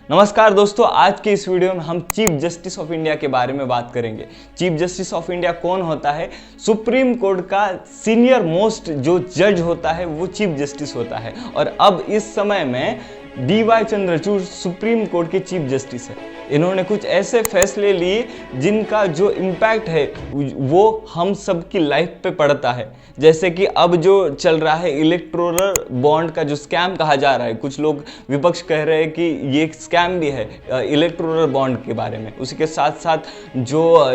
नमस्कार दोस्तों, आज के इस वीडियो में हम चीफ जस्टिस ऑफ इंडिया के बारे में बात करेंगे। चीफ जस्टिस ऑफ इंडिया कौन होता है? सुप्रीम कोर्ट का सीनियर मोस्ट जो जज होता है वो चीफ जस्टिस होता है। और अब इस समय में DY चंद्रचूड़ सुप्रीम कोर्ट के चीफ जस्टिस है। इन्होंने कुछ ऐसे फैसले लिए जिनका जो इम्पैक्ट है वो हम सब की लाइफ पे पड़ता है। जैसे कि अब जो चल रहा है इलेक्टोरल बॉन्ड का जो स्कैम कहा जा रहा है, कुछ लोग विपक्ष कह रहे हैं कि ये एक स्कैम भी है इलेक्टोरल बॉन्ड के बारे में। उसी के साथ साथ जो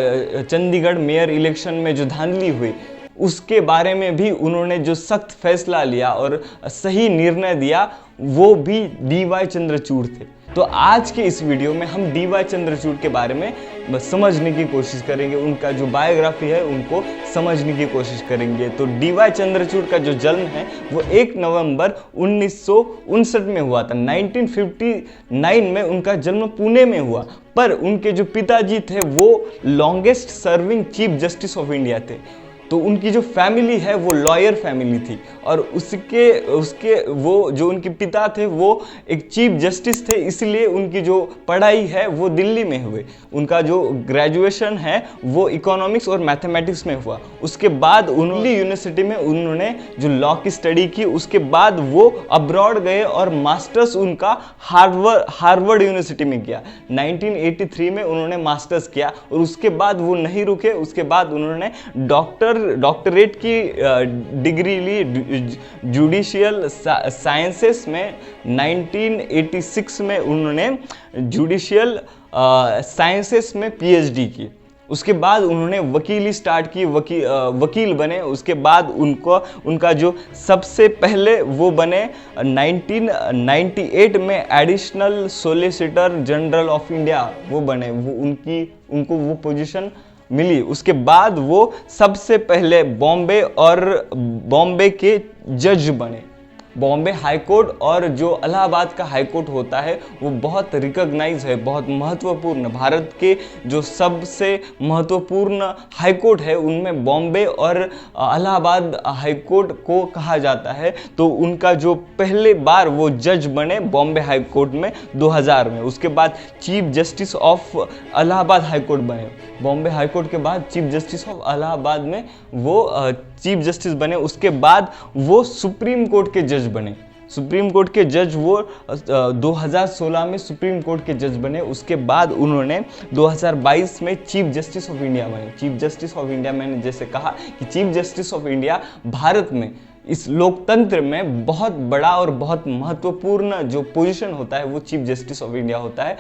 चंडीगढ़ मेयर इलेक्शन में जो धांधली हुई उसके बारे में भी उन्होंने जो सख्त फैसला लिया और सही निर्णय दिया वो भी DY चंद्रचूड़ थे। तो आज के इस वीडियो में हम DY चंद्रचूड़ के बारे में समझने की कोशिश करेंगे, उनका जो बायोग्राफी है उनको समझने की कोशिश करेंगे। तो DY चंद्रचूड़ का जो जन्म है वो 1 नवंबर 1959 में हुआ था। 1959 में उनका जन्म पुणे में हुआ, पर उनके जो पिताजी थे वो longest serving chief justice of India थे। तो उनकी जो फैमिली है वो लॉयर फैमिली थी और उसके वो जो उनके पिता थे वो एक चीफ जस्टिस थे, इसलिए उनकी जो पढ़ाई है वो दिल्ली में हुई। उनका जो ग्रेजुएशन है वो इकोनॉमिक्स और मैथमेटिक्स में हुआ। उसके बाद दिल्ली यूनिवर्सिटी में उन्होंने जो लॉ की स्टडी की, उसके बाद वो अब्रॉड गए और मास्टर्स उनका हार्वर्ड यूनिवर्सिटी में किया। 1983 में उन्होंने मास्टर्स किया और उसके बाद वो नहीं रुके। उसके बाद उन्होंने डॉक्टरेट की डिग्री ली जुडिशियल साइंसेस में। 1986 में उन्होंने जुडिशियल साइंसेस में PhD की। उसके बाद उन्होंने वकीली स्टार्ट की, वकील बने। उसके बाद उनका जो सबसे पहले वो बने 1998 में additional solicitor general of India वो बने। उनको वो पोजीशन मिली। उसके बाद वो सबसे पहले बॉम्बे के जज बने। बॉम्बे हाई कोर्ट और जो इलाहाबाद का हाई कोर्ट होता है वो बहुत रिकॉग्नाइज है, बहुत महत्वपूर्ण। भारत के जो सबसे महत्वपूर्ण हाई कोर्ट है उनमें बॉम्बे और इलाहाबाद हाई कोर्ट को कहा जाता है। तो उनका जो पहले बार वो जज बने बॉम्बे हाई कोर्ट में 2000 में। उसके बाद chief justice of Allahabad high court बने। बॉम्बे हाई कोर्ट के बाद चीफ जस्टिस ऑफ इलाहाबाद में वो चीफ जस्टिस बने। उसके बाद वो सुप्रीम कोर्ट के जज बने। सुप्रीम कोर्ट के जज वो 2016 में सुप्रीम कोर्ट के जज बने। उसके बाद उन्होंने 2022 में चीफ जस्टिस ऑफ इंडिया बने। चीफ जस्टिस ऑफ इंडिया, मैंने जैसे कहा कि chief justice of India Bharat में इस लोकतंत्र में बहुत बड़ा और बहुत महत्वपूर्ण जो पोजीशन होता है वो चीफ जस्टिस ऑफ इंडिया होता है।